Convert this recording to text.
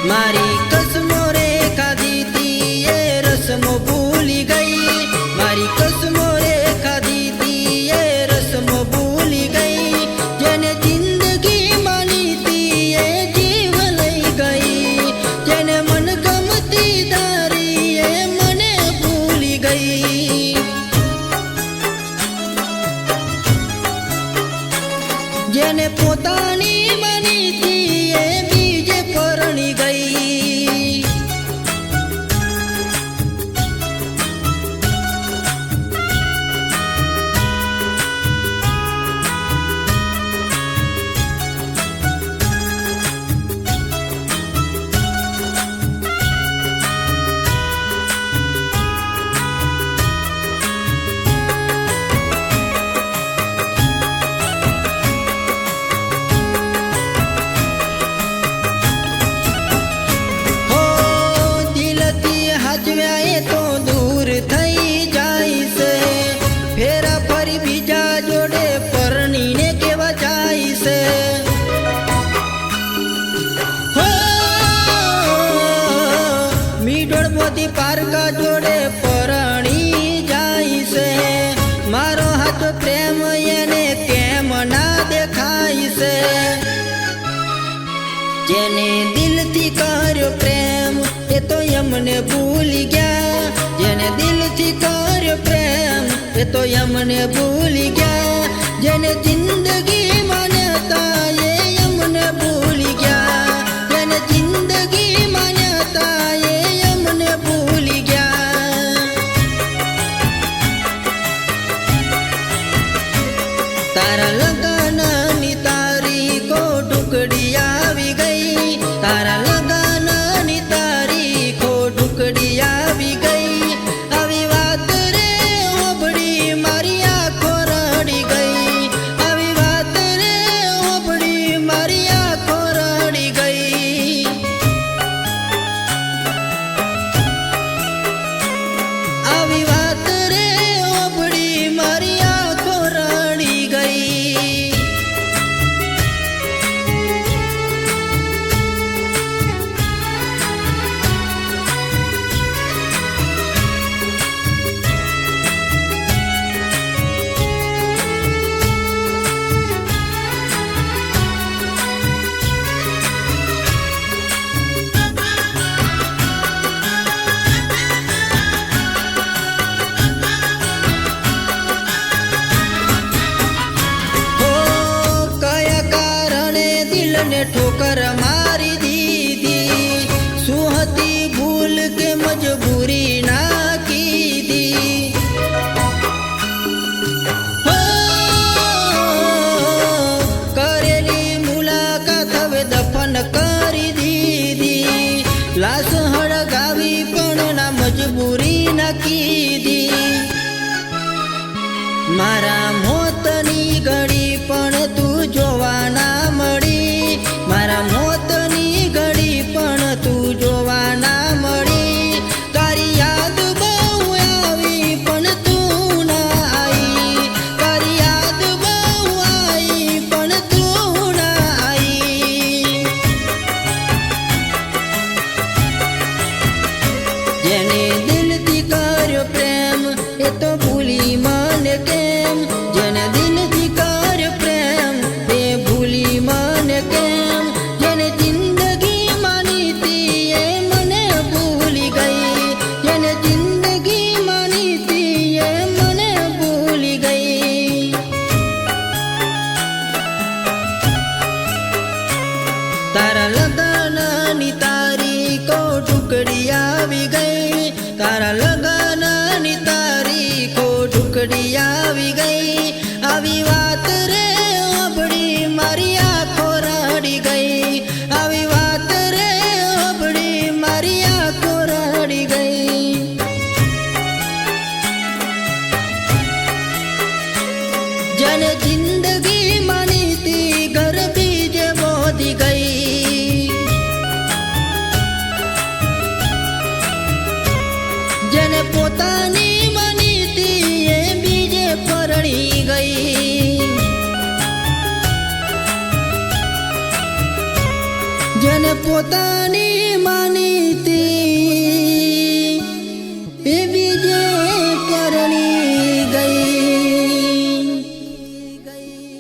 मारी कसमो रे खाधी थी ये रस्मो भूली गई, मारी कसमो रे खाधी थी ये रस्मो भूली गई। जेने जिंदगी मानी थी ये जीव लई गई, जेने मन गमती दारी ये मने भूली गई। जेने पोतानी मानी थी ये बीजे परणी गई। तो दूर थई जाई से फेरा फरी बीजा जोड़े परणी ने केवा जाई से। हो मीडोड़ मोती पारका जोड़े परणी जाई से, मारो हाथ प्रेम येने केम ना देखाई से। जेने दिल थी कर्यो प्रेम ये तो यमने भूली गया, जेने दिल थी कर्यो प्रेम ये तो यमने भूली गया। जेने जिंदगी मान्यता ये यमने भूली गया, जेने जिंदगी मान्यता ये यमने भूली गया। तारा लगन नी तारीख को टुकड़ी आवी गई, तारा लगन नी तारीख को टुकड़ी आवी गई। अभी बात रे ओबड़ी मारी आँखों रड़ी गई, अभी बात रे ओबड़ी मारी आँखों रड़ी गई। अभी बात रे ओबड़ी मारी आँखों रड़ी गई। ने ठोकर मारी दीदी सुहती भूल के मजबूरी ना की दी। हो करेली मुलाकात हवे दफन करी दीदी, लाश हड़गावी पण ना मजबूरी ना की दी। मारा मोतनी घड़ी पण तू जोवा ना मળી, मारा मोतनी घड़ी पण तू जोवा ना मળી। तारी याद बहु आई पण तू ना आई, तारी याद बहु आई पण तू ना आई। जेने दिल थी कर्यो प्रेम ये तो भूली मन केम, जेने दिल थी कर्यो प्रेम ये भूली मन केम। जेने जिंदगी मानी थी ये मने भूली गई, जेने जिंदगी मानी थी ये मने भूली गई। तारा लगन नी तारीख को टुकड़ी आवी गई, तारा लगन नी तारीख को टुकड़ी आवी गई। अभी बात रे ओबड़ी मारी आँखों रड़ी गई, अभी बात रे ओबड़ी मारी आँखों रड़ी गई। जने जिंदगी मानी थी घर बीजे बोधी गई, जने पोतानी मानी थी ये बीजे परणी गई। जने પોતાની માનીતી